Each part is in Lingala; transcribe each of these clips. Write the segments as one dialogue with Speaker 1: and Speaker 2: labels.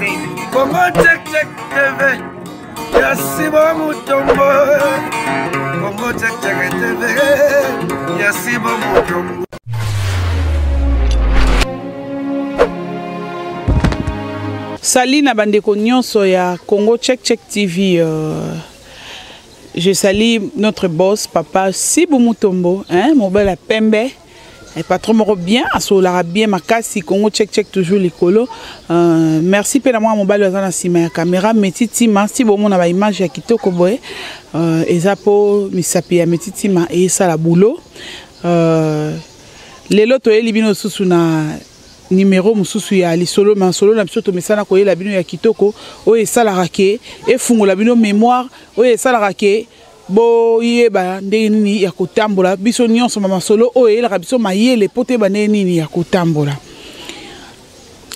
Speaker 1: Congo check check TV. Yasibo Mutombo. Congo check check TV. Yasibo Mutombo.
Speaker 2: Salut na bandeko nyonso ya Congo Check Check TV. Je salue notre boss papa Sibo Mutombo, hein, mon bel pembe. Et patron moro bien, asolara bien makasi Congo Check Check toujours likolo. Merci pe na moi mon bel na sima ya caméra metitima Sibo mona ba image ya kitoko boye. Ezapo misapi ya metitima e sala boulot. Lelo to elibino susu na numéro mususu ya lisolo mansolo na biso to mesana ko yela bino ya kitoko o esala rake e fungola bino mémoire o esala rake bo yeba ndenge nini ya kotambola biso nyonso mama solo o yela biso mayele pote ba nini ya kotambola.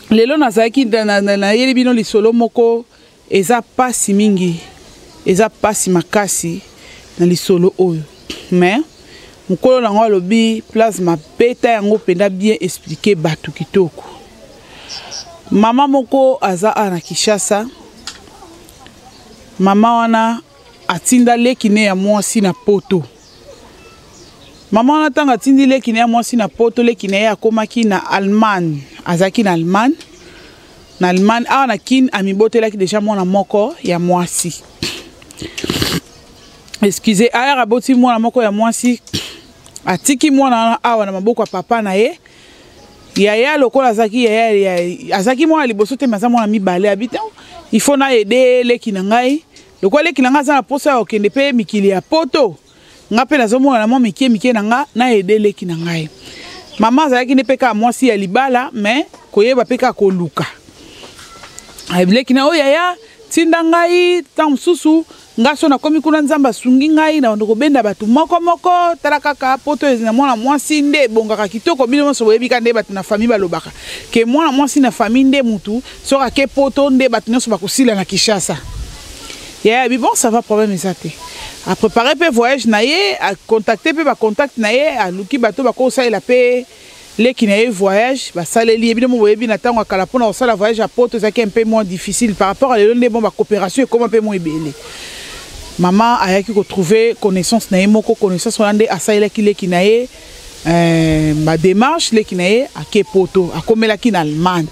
Speaker 2: Lelo nazaki na yeli bino lisolo moko eza pasi mingi eza pasi makasi na lisolo oyo mais mukolo na ngwa lobi plasma peta yango penda bien expliquer batu kitoko. Mama moko aza ana Kishasa. Mama wana atinda lekine ya mwasi na poto. Mama wana tanga atindi lekine ya mwasi na poto lekine ya komaki na Allemagne. Azaki na Allemagne. Na Allemagne awana kin amibotelaki deja mwana moko ya mwasi. Excusez, aya raboti mwana moko ya mwasi. Atiki mwana awa na maboko ya papa na ye. Yaya lokola azaki yaya azaki mwana liboso te maza mwana mibale habita. Il faut na aider leki na ngai. Lokola leki na ngai za na posa ya okende pe mikili ya poto. Nga pe nazo mwana na mwa mikie na nga na aider leki na ngai. Mama azaki ne peka mwasi ya libala mais koyeba peka koluka. Leki na o yaya tinda ngai tang susu ngaso na komi kuna nzamba sungi ngai na ndoko benda batu moko tala kaka poto ezina mwana mwasi nde bongaka kitoko bino so yebika nde batu na famille balobaka ke mwana mwasi na famille nde mutu soka ke poto nde batu nyonso bakosila na Kishasa. Yeah, mais bon ça va problème ezate. A préparer pe voyage na ye, a contacter pe ba contact na ye, a luki bato bakosa ila pe leki na ye voyage ba saleli ebino mo yebi na tango akala pona osala voyage à poto ça qui est un peu moins difficile par rapport à les bon ba coopération et comment un peu moins ebele. Maman a yaki ko trouver connaissance na ye moko connaissance wana asaila ki leki na ye ba démarche leki na ye ake poto akomela ki na Allemagne.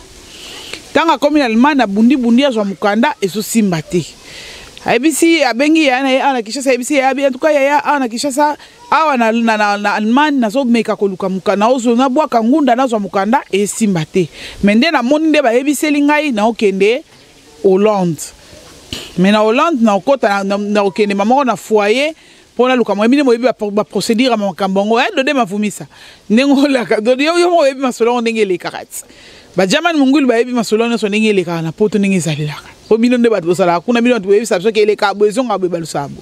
Speaker 2: Tanga komi na Allemagne na bundi azwa mukanda ezo simba te. Abisi abengi ya na ye ana Kishasa abisi ya abi en tout cas ya ana Kishasa awa na Allemagne nazo meka koluka mukanda ozo na bwa kangunda nazwa mukanda e simba te. Mende na moni nde ba yebiseli ngai na okende Hollande. Mais na Hollande na okota na okende mama na foyer pona luka mo ebine mo yebi ba procédure ma kambongo dode mavumisa ndengo la dode yo mo yebi masolo ndenge le karats ba jamani mungulu ba yebi masolo na so ndenge le kana poto ndenge zalilaka obino nde bato sala kuna bino to yebi sabso ke le ka besoin ngabwe balusabo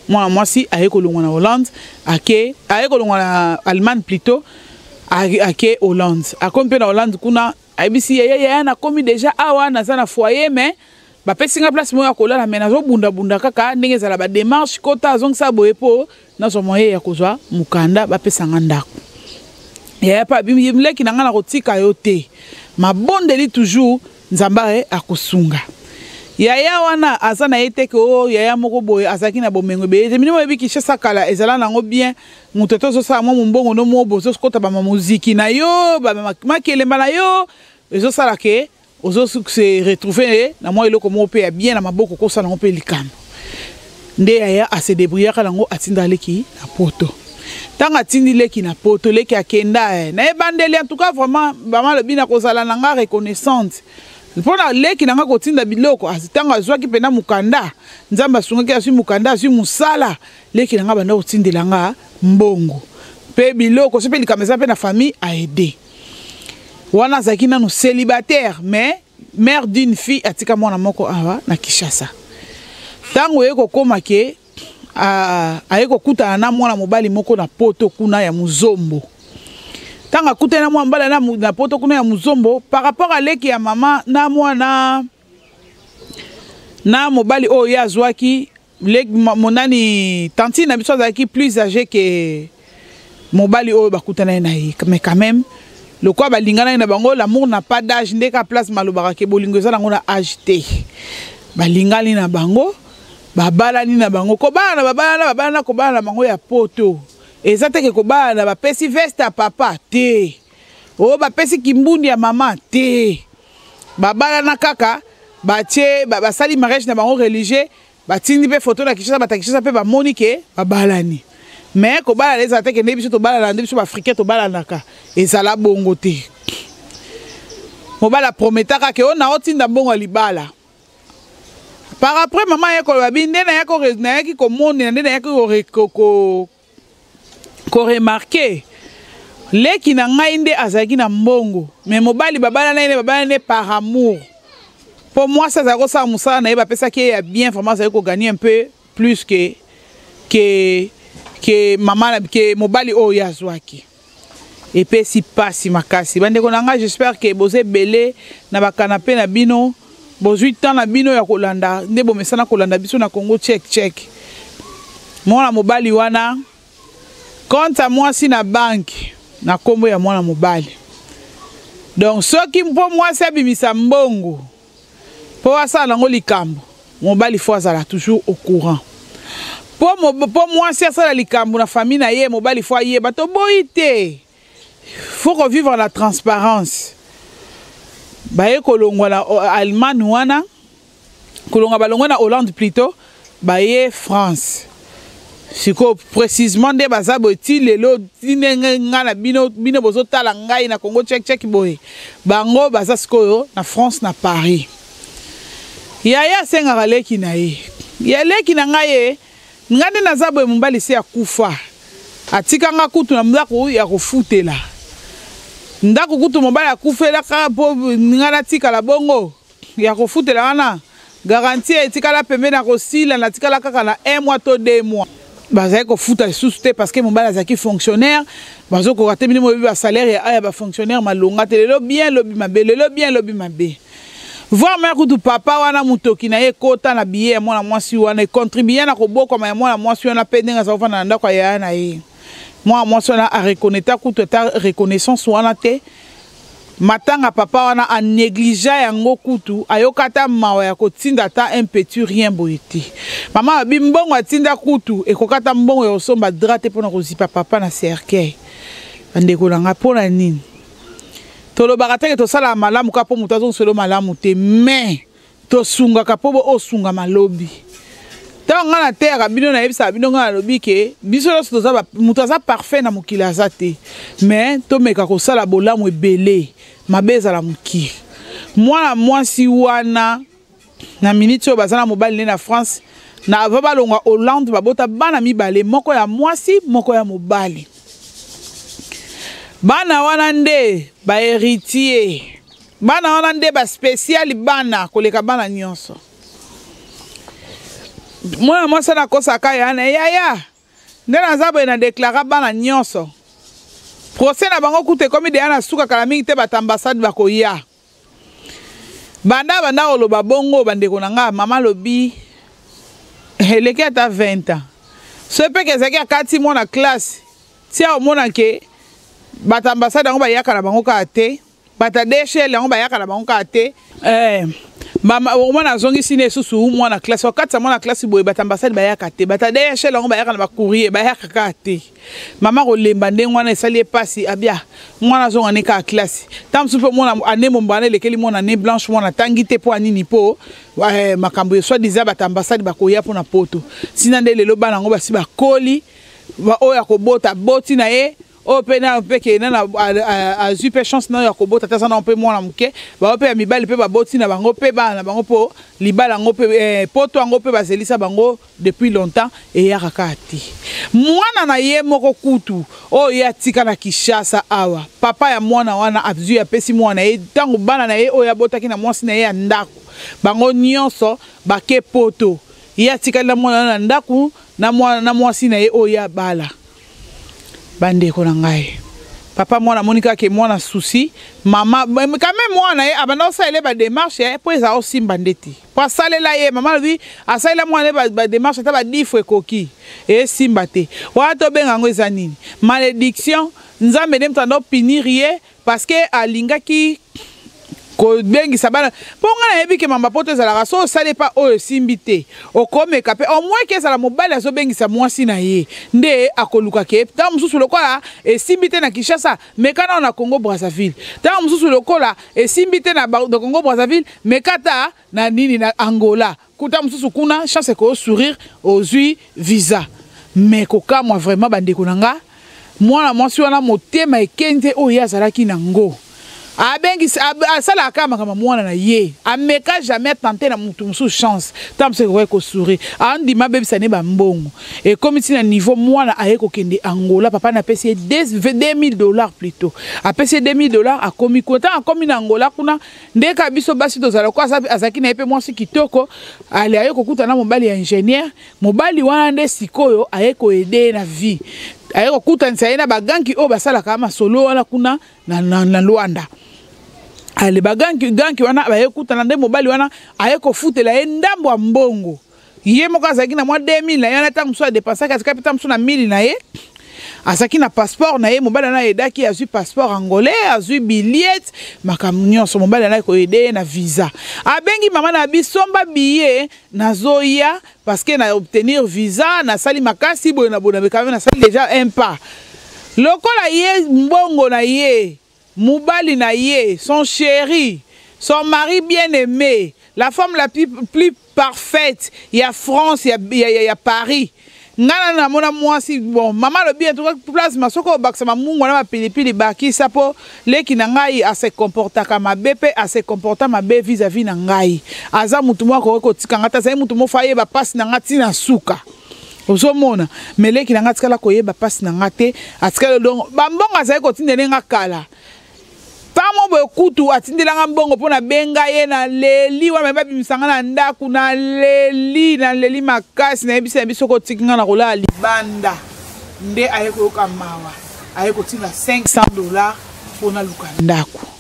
Speaker 2: moi mwasi ayeko longwa na Hollande ayeko longwa na Allemagne plutôt ake Hollande akompe na Hollande kuna abisi ya na komi déjà awa na za na foyer mais ba pesinga place moya kolala mais nazo bunda kaka ndenge za la ba démarche kota zongsa boyepo nazo moye ya kozwa mukanda ba pesanga ndako ya pa bimleki na ngana kotika yote mabondeli toujours nzambare akosunga yaya wana azana yeteke o yaya moko boye azaki na bomengo be minimo yebi Kishasa kala ezala nango bien mutoto zo sa mo mbongo no mo bozo skota ba muziki na yo ba makelemba na yo ezo sala ke ozo se retrouver na moi eloko mo pe bien na maboko ko sala ngo pe likano nde yaya a se débrouiller kala ngo atinda leki na poto tanga tindi leki na poto leki akenda na ebandeli en tout cas vraiment ba le bina ko sala na nga reconnaissante pona leki na nga ko tinda biloko azitanga zwaki pena mukanda nzamba sungaki asu mukanda asu musala leki na nga banda ko tindela nga mbongo pe biloko se pe likameza pe na famille a aider. Wana zaki nanu célibataire mais mère d'une fille atika mwana moko awa na Kishasa. Tango yeko koma ke ayeko kuta na mwana mobali moko na poto kuna ya Muzombo. Tanga kuta na mwana mobali na poto kuna ya Muzombo par rapport à leki ya mama na mwana na mobali o ya zwaki leki monani tantine na biso zaki plus âgé que mobali o bakutana na ye mais quand même le quoi balingana na bango l'amour n'a pas d'âge ndeka place malobaka ke bolingo za nango na âge te balingani na bango babalani na bango ko bana babana ko bana bango ya poto eza te ke ko bana ba pesi veste à papa te o ba pesi kimbundi ya mama te babala na kaka batie basali mariage na bango religieux batindi pe photo na Kinshasa batakishasa pe ba monike babalani mais ko bala les attaques ne biso to bala na biso africain to bala naka ezala bongo te mo bala prometaka ke ona otinda bongo libala par après maman ya ko babinde na ya ko na ki ko monde na ya ko remarquer leki na ngai nde azaki na mbongo mais mobali babala ne par amour. Pour moi ça zako sa musala na yeba pesa ki ya bien vraiment ça ko gagner un peu plus que maman que mobali o yazwaki et puis si passe makasi bande ko nanga j'espère que boze belé na ba canapé na bino bozui temps na bino ya kolanda nde bo mesana kolanda biso na Congo check mwana mobali wana compte à moi si na banque na kombo ya mwana mobali donc soki mpo moi ça bimisa mbongo po asa nango likambo mobali faut azala toujours au courant. Pour moi, c'est ça la famille na ye mobali faut y bato boité. Faut revivre la transparence. Baye kolongwa na Allemagne wana kolongwa balongwa na Hollande plutôt baye France. Siko précisément de bazabo ti lelo tinenga na bino bozotala ngai na Congo check boy. Bango bazasko na France na Paris. Yaya senga leki na ye. Ya leki na ngai ngande nazabo mbali se akufa atikanga kutu na mdako ya kufutela ndako kutu mbali akufela ka po ngana tika la bongo ya kufutela wana garantie etikala pembe na kosila na tikala kaka na 1 mois to 2 mois bazai ko futa sous te parce que mbali azaki fonctionnaire bazo ko rater minimum ba salaire ya ba fonctionnaire malonga te lo bien lobi mabe voir mère du papa wana mutoki na ye kota na billet ya mwana mwasi wana contribuer na koboko ma mwana mwasi wana pendenga za ofana ndako ya na ye mwana mwasi wana a reconnaître kuto ta reconnaissance wana te matanga papa wana a négligé yango kutu ayokata mawa ya kotinda ta un petit rien boyeti mama bimbongo atinda kutu ekokata mbongo ya osomba drate pona kozipa papa na cercueil ndeko langa pona nini tolo bagateke to sala malamu ka po mutazo solo malamu te mais to sunga ka po o sunga malobi tanga na terre bino na yebisa bino ngana lobi ke biso to za mutaza parfait na mokila zate mais to meka ko sala bolamu ebele mabeza la muki moi si wana na minute o bazana mobali na France na va balonga Hollande babota bana mibale moko ya mwasi moko ya mobali bana wana nde ba héritier bana wana nde ba spécial bana koleka bana nyonso mwana mwasa na kosa kaya na yaya nde nazabo na déclarer bana nyonso procès na bango kute komi de yana suka kala mingi te ba ambassade bakoya banda oloba bongo bandeko nanga mama lobi eleki ata 20 ans so pe ke zaki akati mwana classe tia omona ke bata ambassade yango bayaka na bango ka te bata DHL yango bayaka na bango ka te mama omona zongisi ne susu mwana classe wakati mwana classe boye bata ambassade bayaka te bata DHL yango bayaka na ba courrier bayaka ka te mama ko lemba nde mwana esali pasi abia mwana zonga ne ka classe tam supe mwana ane mombane lekeli mwana ne blanche mwana tangi te po anini po makambo so diza bata ambassade bakoya po na poto sina nde lelo bana ngo basi bakoli ba oya ko bota boti na ye o pena peke na a super chance na ya ko bota tasa na pe mwana muke ba pe mibali pe ba boti na bango pe bana bango po libala ngo pe poto ngo pe bazelisa bango depuis longtemps et ya kakati mwana na ye moko kutu o ya tika na Kinshasa awa papa ya mwana wana azu ya pesi mwana ye tango bana na ye o ya botaki na mwasi na ye ya ndako bango nyonso bake poto ya tika la mwana na ndako na mwasi na ye o ya bala bandeko na ngai papa mwana monika ke mwana souci mama quand même mwana ye abanda osala ba démarche po eza osimba ndeti po asalela ye mama lui asalela mwana ba démarche ta ba difwe koki e simba te wa to benga ngo eza nini malédiction nzambe dem tando punir ye parce que alingaki ko bengi sabana ponga na yebi ke mamba poto ezalaka so osale pa oyo simbi te okomeka mpe au moins ke ezala mobali azobengisa mwasi na ye nde akoluka ke ntango mosusu lokola esimbi te na Kinshasa meka nao na Congo Brazzaville ntango mosusu lokola esimbi te na Congo Brazzaville meka ta na nini na Angola kuta mosusu kuna chance ko sourire ozwi visa mais kokamwa vraiment bandeko na nga mwana mwasi wana motema ekende oyo azalaki nango abengi asala kama kama mwana na ye ameka jamais tenté na mutu musu chance tam se ko sourire andi mabebisa ne ba mbongo et comme si na niveau mwana ayeko kende Angola papa na pesi $2000 plutôt a pesi $2000 akomi kota akomi na Angola kuna ndeka biso basi tozala kwa azaki na epe mwasi kitoko ale ayeko kuta na mobali ya ingénieur mobali wana nde sikoyo ayeko aider na vie ayeko kuta nsaina baganki o basala kama solo wala kuna na Luanda ale baganki wana bayekuta na nde mobali wana ayeko futela ye ndambo ya mbongo ye moko azaki na mwa 2000 na yana tangu so a dépensé ka kapita mso na 1000 na ye azaki na passeport na ye mobali na edaki azui passeport angolais azui billet makambo nyonso mobali na ko aider na visa abengi mama na bisomba billet nazoya parce que na obtenir visa na sali makasi boye na bona bekave na sali déjà un pas lokola ye mbongo na ye mobali na ye son chéri son mari bien-aimé la femme la plus parfaite il y a France il y a Paris ngana na mona mwasi bon mama le bien tout place masoko baksa mamungu na pilipili baki sapo leki na ngai a se comporta kama bepe a se comporta mabe vis-à-vis na ngai aza mutu mwako ko tikanga ta sai mutu mo faye ba passe na ngati na suka ozomona meleki na ngati kala koyeba passe na ngate atikala donc bambonga sai ko tindele ngakala Tamo bo kutu atindela mbongo pona benga ye na leli wa meba bimisanga na ndaku na leli makasi na ebisa biso ko tikinga na kola libanda nde ayeko kamawa ayeko tinga $500 pona luka ndaku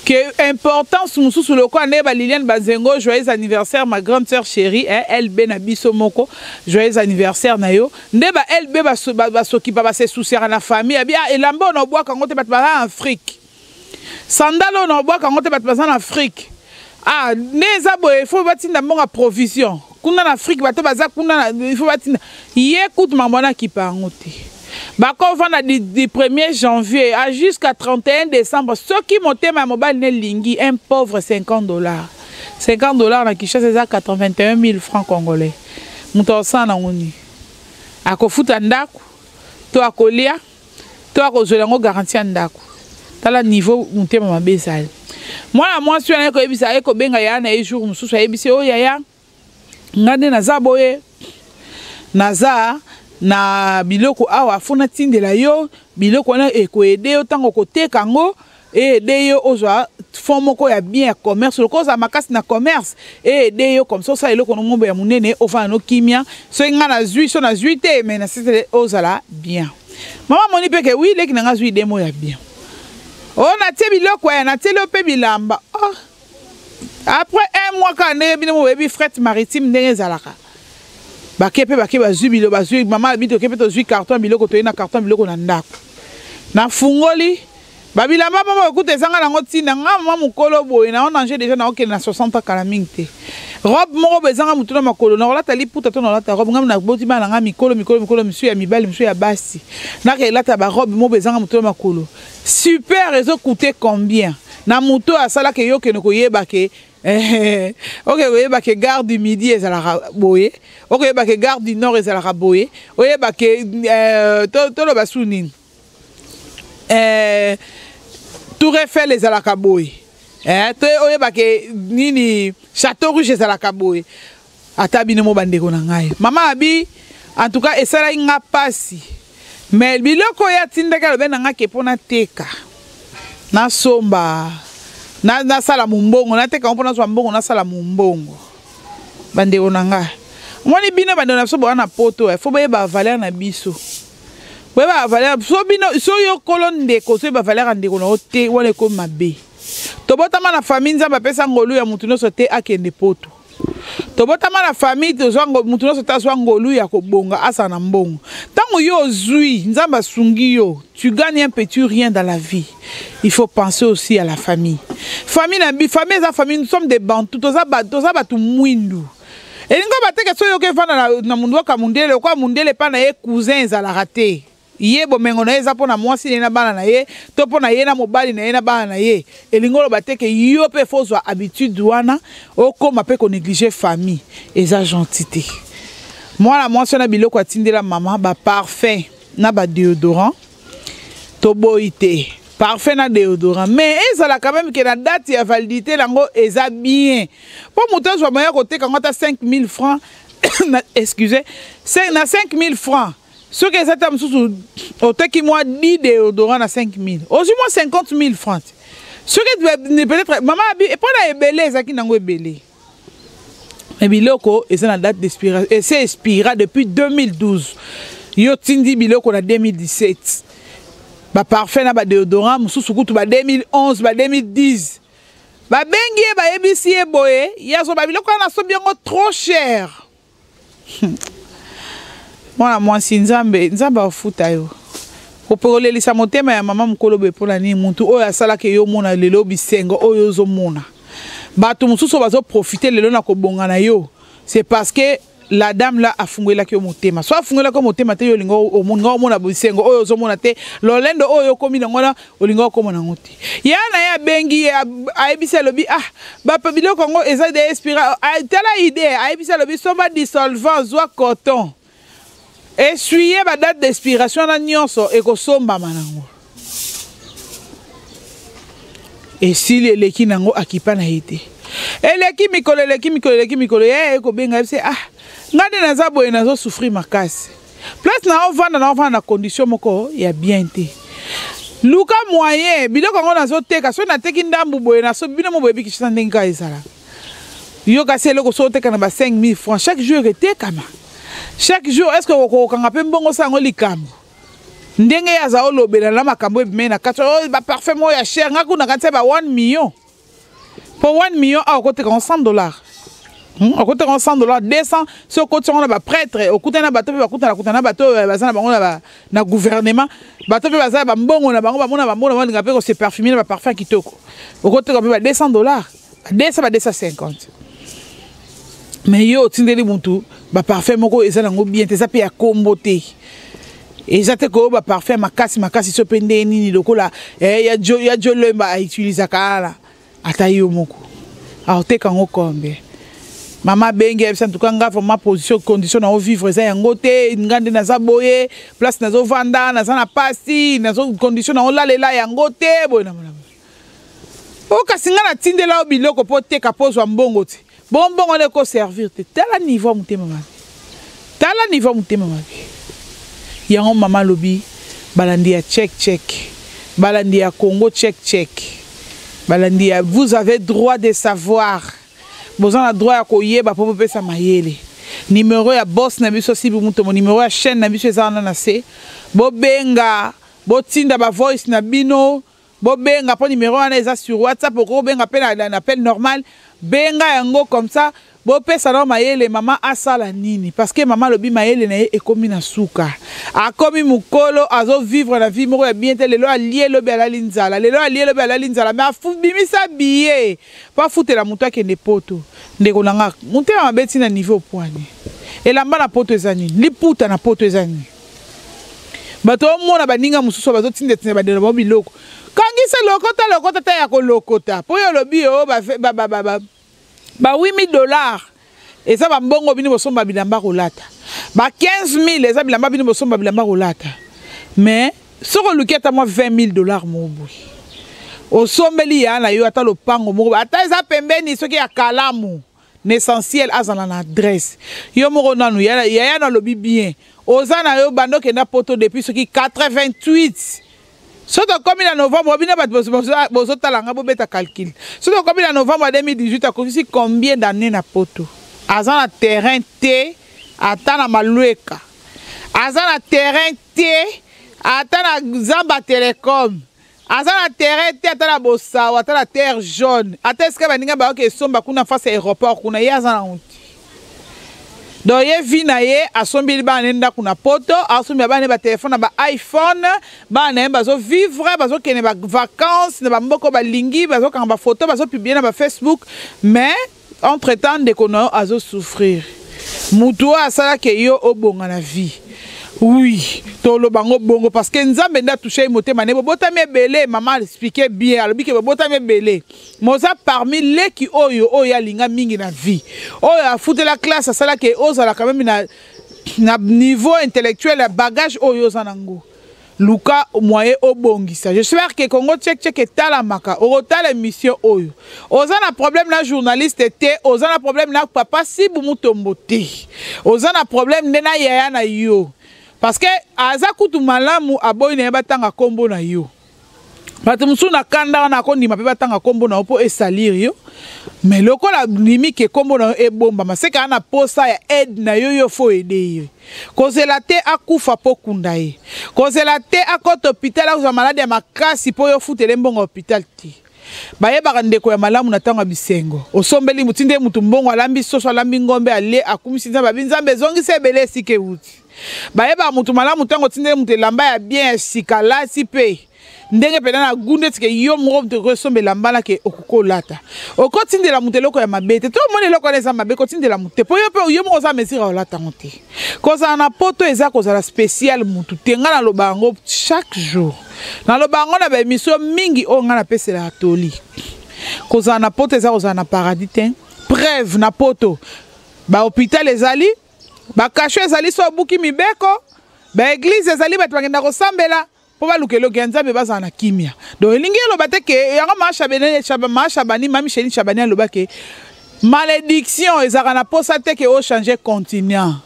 Speaker 2: que importance mususu loko aneba Liliane Bazengo joyeux anniversaire ma grande sœur chérie elle na biso moko joyeux anniversaire na yo ndeba elle ba soki ba se soucier na famille bien elamba na bois kango te batba en Afrique sandalo na bois kango te batba en Afrique ah neza boy faut batinda monga provision kuna na Afrique bato baza kuna il faut batinda écoute mamona ki pangote bako vanda du 1er janvier à jusqu'à 31 décembre ceux qui montent ma mobile ne lingi un pauvre $50 na Kinshasa c'est 81 000 francs congolais muto sana ngoni akofuta ndako to akolia to akozela ngo garantie ndako tala niveau mutema mabesali mwana mwasi wana ko ebisa eko benga yana e jour mususu ebisi o yaya ngande na zaboye naza na biloko awa fona tindela yo biloko na ekoede yo tango koteka ngo aider yo ozwa fond moko ya bien ya commerce loko za makasi na commerce aider yo comme ça eloko no ngombe ya munene ofana no kimia so nga na zui so na zui te mais na c'est ozala bien mama moni peke oui leki na zui demo ya bien on a tie biloko ya na tie lo pe bilamba après un mois ka ne bino webi fret maritime ndenge zalaka bakepe bazui bilo bazui mama bito kepe to zui carton biloko to ina carton biloko na ndako na fungoli babilamba mama ekute zanga nango tina nga mama mukolo boye na on ange déjà na okene na 60 kalaming te robe moko bezanga mutuna makolo na olata liputa to na olata robe ngam na boti bana nga mikolo misu ya mibali misu ya basi na ke lata ba robe mo bezanga mutuna makolo super ezo coûter combien na muto asala ke yo kene ko yeba ke ok oyeba ke gare du midi ezalaka boye ok oyeba ke gare du nord ezalaka boye oyeba ke to lo basuni Tour Eiffel ezalaka boye to oyeba ke nini Château Rouge ezalaka boye ata bino mo bandeko na ngai mama abi en tout cas esala nga pasi mais biloko ya tindaka lobe na nga ke pona teka na somba na sala mumbongo na teka mpona so mbongo na sala mumbongo bandeko na nga moni bino bandeko na so bwana poto fo ba ba valeur na biso ba valeur so bino so yo kolonde ko so ba valeur ndeko na ote wala ko mabe to botama na famille nzamba pesa ngolu ya mutu no so te akende poto tobotama la famille tozwango mutu nyonso tazwa ngolu ya kobonga asa na mbongo ntango yo ozwi nzambe asungi yo tu gagnes un petit rien dans la vie. Il faut penser aussi à la famille. Famille eza famille, nous sommes des bantus, toza batu mwindu. Et lingo bateke so yo ke fana na mundu ka mundele kwa mundele pa na ye cousin za la raté. Ye bo mengo na eza pona mwasi na bana na ye, to pona ye na mobali na ye na bana na ye. Et lingo lo bateke yo pe fozwa habitude wana okoma pe ko négliger famille, eza gentillité. Moi la mwasi na biloko atindela maman ba parfum na ba déodorant. Toboité. Parfait na déodorant. Mais ça la quand même que la date de validité lango eza bien. Pour monter sur moyen côté quand on a 5000 francs excusez, c'est na 5000 francs. Ce que ça t'a sous au qui moi 10 déodorant na 5000. Aussi moi 50 000 francs. Ce que peut-être maman et pas la belé ça qui nango belé. Mais biloko et c'est la date d'expiration et c'est expira depuis 2012. Yo tindi biloko na 2017. Ba parfait na ba déodorant mususu kutu ba 2011 ba 2010 ba bengi ba ebisi boye yazo ba biloko na so biongo trop cher. Mwana mwasi nzambe afuta yo kopolelisa motema ya mama mukolo be pona ni muntu oyo asala ke yo mona lelo bisengo oyo zo mona bato mususu bazo profiter lelo na kobonga na yo. C'est parce que la dame là a fungela ki motema so afungela ko motema te yo lingo omunga omona bisengo oyo zo mona te lolendo oyo komi na ngona olingo ko mona ngoti yana ya bengi aibisa lobi ba biloko ngo eza de expira tala idée aibisa lobi somba dissolvant zwa coton essuyer ba date d'expiration na nyonso e ko somba manango et si leki nango akipa na ite eleki mikolo ye ko benga se ngade na za boye nazo souffrir makasi place na ovanda na condition moko ya bien te luka moyen biloko ngo nazo teka so na teki ndambu boye na so bino mo boye bikisa ndenga ezala yo kasi eloko so teka na ba 5000 francs chaque jour etekama chaque jour est-ce que ko kanga pe mbongo sango likambo ndenge ya za olobela na makambo ebimena kato ba parfait mo ya cher ngaku na kanse ba 1 million pour 1 million a côté $100. Au côté $100, 200, ce côté on a ba prêtre, au côté na bateau ba kutana bateau bazana bango na gouvernement, bateau bazana ba mbongo na bango ba mona ba mona ngape ko se parfumer na ba parfum kitoko. Au côté ko ba $200, 250. Mais yo tindeli muntu ba parfum moko ezala ngo bien te ça pe ya kombote. Ezate ko ba parfum makasi so pende nini lokola ya lemba a utiliser kala ata yo moko. A te kango kombe. Mama bengi en tout cas nga vraiment position condition na vivre za yango te ngande na za boye place na zo vanda na za na pasi na zo condition na olalela yango te boye na mona o kasinga na tindela o biloko po te kapozwa mbongo te bonbongo ne ko servir te tala niveau mutema mama yango mama lobi balandi ya check balandi ya Congo check balandi ya vous avez droit de savoir. Bozan a droit à koyeba pour pesa mayele. Numéro ya boss na biso si bimuto mo numéro ya chaîne na biso ezana na se. Bo benga, bo tinda ba voice na bino, bo benga po numéro na eza sur WhatsApp ko benga pe na appel normal, benga yango comme ça. Bo pesa na mayele mama asala nini parce que mama lobi mayele na e komi na suka. A komi mukolo azo vivre la vie moko ya bien te lelo alié lobi ala linzala. Mais afu bimisa biye. Pa fute la mutu akende poto. Ndeko nanga mutu ya mabeti na niveau poani. Elamba na poto ezani, liputa na poto ezani. Bato mona baninga mususu bazo tinde ba de biloko. Kangisa lokota ta ya ko lokota. Po yo lobi o ba $8,000 et ça va mbongo bini bosomba bilamba kolata ba 15,000 et ça bilamba bini bosomba bilamba kolata mais soko luketa moi $20,000 mobu osombeli ya na yo ata lopango moko ata eza pembeni soki ya kalamu l'essentiel azana na adresse yo moko nanu ya na lobi bien ozana yo bando kenda poto depuis soki 88. Soto comme en novembre, vous talanga beta calcul. Soto comme en novembre 2018, a connu combien d'années na poto. Azan na terrain T, atana malueka. Azan na terrain T, atana Zamba Telecom. Azan na terrain T, atana Bossa, atana terre jaune. Ata eske baninga ba ke somba kuna face aéroport kuna yazana honte. donc ye vi na ye asombeli bana nda kuna poto asombi bana ba téléphone ba iPhone bana bazo vivre bazo kene ba vacances na ba mboko ba lingi bazo kanga ba photo bazo publier na ba Facebook mais entre temps de kono azo souffrir mutu asala ke yo obonga na vie. Oui, tolo bango bongo parce que nzambe nda touché motema ne bota mebele maman expliquer bien alobi ke bota mebele moza parmi les qui oyo oya linga mingi na vie oyo afuté la classe asala ke ozala quand même na niveau intellectuel ya bagage oyo zanango luka moyen obongisa. J'espère que Congo check etala maka orotala émission oyo oza na problème na journaliste te oza na problème na papa si bumutombo te oza na problème ndena yaya na yo. Parce que aza kutu malamu aboyi na batanga kombo na yo. Bato musu na kanda na kondi mape batanga kombo na opo esalir yo. Mais loko la limi ke kombo na e bomba maseka na posa ya aide na yo yo fo aider yo. Kozela te akufa po kunda ye. Kozela te akota hôpital a malade ya makasi po yo futele mbongo hôpital ti. Baye bakandeko ya malamu na tanga bisengo. Osombeli mutinde mutu mbongo alambi soso alambi ngombe ale akumisinza babinzambe zongi sebele sike uti. Bayeba mutu malamu tango tinde mutu lamba ya bien sikala sipe ndenge pena na gunde tike yo moko de resombe lamba la ke okukolata okotinde la mutu loko ya mabete to moni loko leza mabe kotinde la mutu po yo pe yo moko za mesira olata ngote koza na poto eza koza la spécial mutu tenga na lobango chaque jour na lobango na ba émission mingi o nga na pesela atoli koza na poto eza koza na paradis ten preuve na poto ba hôpital ezali ba kasho ezali so buki mibeko ba église ezali bato bagenda kosambela po balukelo genzabe baza na kimia donc elingi eloba te ke yango mashabani mami Chéline Chabani aloba ke malédiction ezaka na posa te ke o changer continent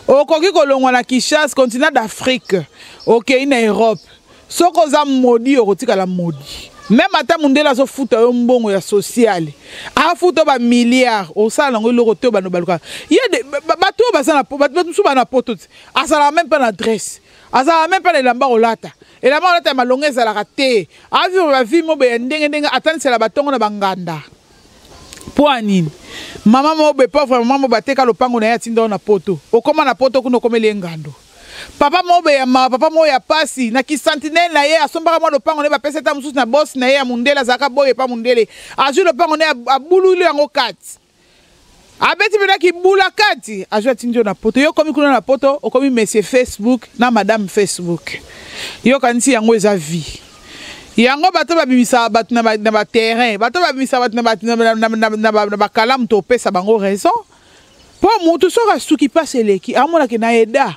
Speaker 2: okoki kolongwa na Kinshasa continent d'Afrique okei na Europe soko za modi okotika la modi. Même ata mundela zo futa yo mbongo ya social a futa ba milliard o sala ngo loko to bano baluka ye de bato basana bato suba na poto asala même pas l'adresse asala même pas le lamba olata et la olata malongeza la raté a vivre la vie mo be ndenge atandisa la batongo na banganda poanine mama mo be pauvre mama mo bateka lopango na ya tinda na poto okoma na poto kuno komele ngando. Papa mobe ya ma papa mo ya pasi na ki sentinelle na ye asombaka mo lopango ne ba pesa ta mususu na boss na ye ya mundela zaka boye pa mundele aju lopango ne abululu yango kati abeti bena ki bula kati aju atinjo na poto yo komi kuna na poto okomi monsieur Facebook na madame Facebook yo kanisi yango eza vie yango bato babimisa bato na ba terrain bato babimisa bato na ba kalamu to pesa bango raison po mutu soka suki paseleki amona ke na eda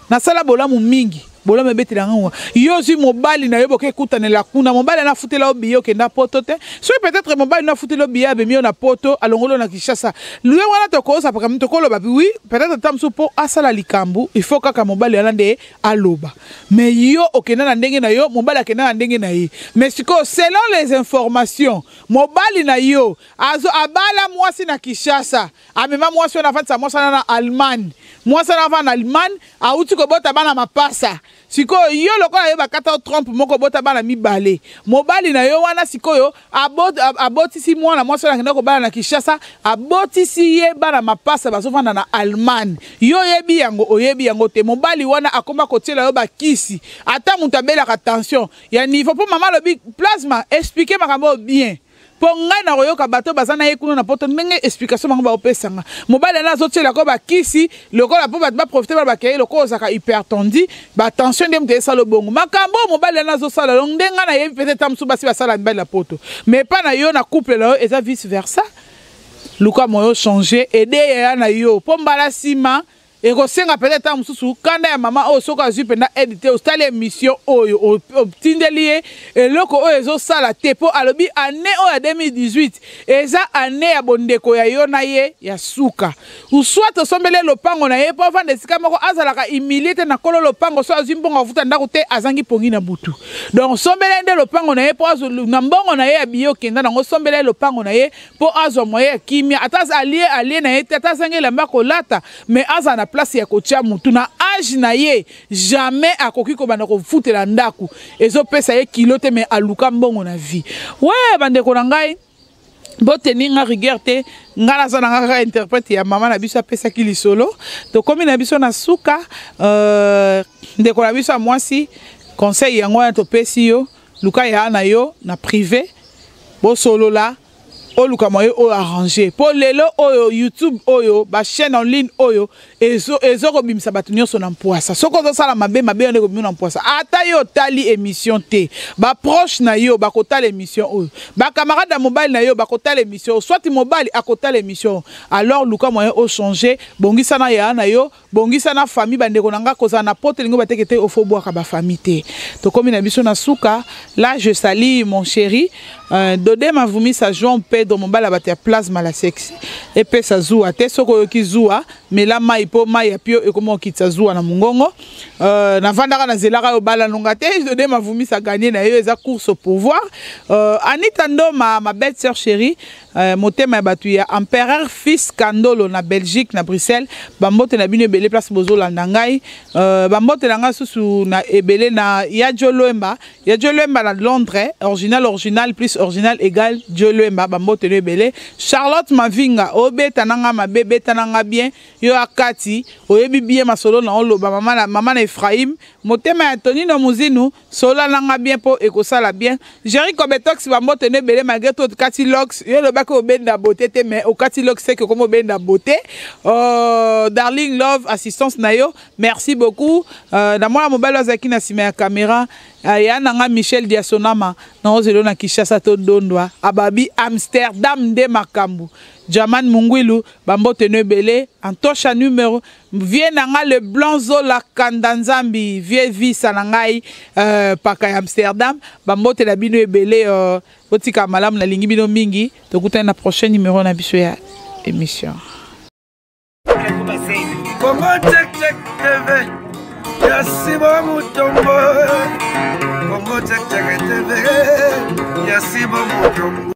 Speaker 2: na sala bolamu mingi bolamu betela ngwa yo zi mobali na yo boke kutanela kuna mobali na futela obiyo kenda poto te so peut-être mobali na futela obiya be mio na poto alongolo na Kinshasa luwe wana to kosa paka mto koloba oui peut-être tamso po asala likambu il faut kaka mobali alande aloba mais yo okenda na ndenge na yo mobali akenda na ndenge na ye mais siko selon les informations mobali na yo azo abala mwasi na Kinshasa amema mwasi na fatsa mwasi na Allemagne mwasi na va na Allemagne auti ko bota bana mapasa siko yo lokola yo bakata trompe moko bota bana mibale mobali na yo wana siko yo abotisi mwana mwasi na ko bana na Kinshasa abotisi ye bana mapasa bazovanda na Allemagne yo yebi yango oyebi yango te mobali wana akoma kotiela yo bakisi ata mutu abelaka attention ya niveau po mama lobi plasma expliquer makambo bien ponga na royoka bato bazana ye kuna na poto ndenge explication bango ba opesanga mobali na zotiela ko bakisi lokola po ba profiter ba kay lokola zaka hypertendu ba tension dem te sala bongo makambo mobali na zo sala ndenga na ye peut-être tamsu basi basala mbala la poto mais pas na yo na couple là et ça vice versa luka moyo changer aider ya na yo po mbala sima et kosenga peut-être mususu kanda ya mama o soka zu penda edité o stale émission oyo obtindeli et loko o ezo sala tepo alobi année o ya 2018 eza année ya bondeko ya yo na ye ya suka ou soit osombele lopango na ye po vande sika moko azalaka humilité na kolo lopango so azimbongo afuta ndako te azangi pongi na butu donc sombele nde lopango na ye po azo na mbongo na ye ya biyo kenda nango sombele lopango na ye po azo moye kimia ataz allié na ye tata zangi lamba kolata mais azana place ya kotia mutu na âge na ye jamais akoki ko bana ko futela ndaku ezo pesa ye kilote mais aluka mbongo na vie ouais bandeko na ngai boteni nga rigueur te nga naza na nga interprète ya mama na biso apesaki lisolo tokomi na biso na suka ndeko na biso ya mwasi conseil yango wana topesi yo luka ya na yo na privé bosolola oluka moyo o arranger po lelo oyo YouTube oyo ba chaîne en ligne oyo ezo ko bimisa batu nyonso na mpoasa soko zo sala mabe on ko bimisa na mpoasa ata yo tali émission te ba proche na yo ba kotala émission oyo ba camarade na mobile na yo ba kotala émission soit mobile akotala émission alors luka moyo o changer bongisa na ya na yo bongisa na famille bandeko nanga koza na pote lingo batekete au faux boire ka ba famille te to komi na biso na suka là je salue mon chéri Dodé m'a vomi sa Jean Pedro mon bala batia plasma la sexy et pe sa zua te soko yoki zua mais la mai po mai ya pio e comment kitsa zua na mungongo na vandaka na zelaka yo bala nonga te Dodé m'a vomi sa gagner na yo eza course au pouvoir Anita Ndo ma belle sœur chérie motema batu ya empereur fils Kandolo na Belgique na Bruxelles bambote na bino ebele place bozo landa ngai bambote na nga susu na ebele na ya Joloemba na Londres original plus original égal Joloemba bambote no ebele Charlotte Mavinga obeta nanga mabebe tananga bien yo akati oyebi bien masolo na oloba mama na Ephraim motema ya Tonino Muzinu sola nanga bien po ekosala bien Jericho Betox bambote no ebele malgré tout kati lox yo lo ko benda beauté te mais au catalogue c'est que comme benda beauté darling love assistance nayo merci beaucoup na moi mobile azaki na sima ya caméra ya nanga Michel Diasonama na ozelo na Kishasa to Ndondwa ababi Amsterdam de makambu Jaman Mungwilu bambote no ebele antosha numéro vie nanga le blanzo la kandanzambi vie visa nangai paka ya Amsterdam bambote la bino ebele otika malamu na lingi bino mingi tokutana na prochain numéro na biso ya émission
Speaker 1: Comment check TV Yasi bo mutombo Comment check TV Yasi bo mutombo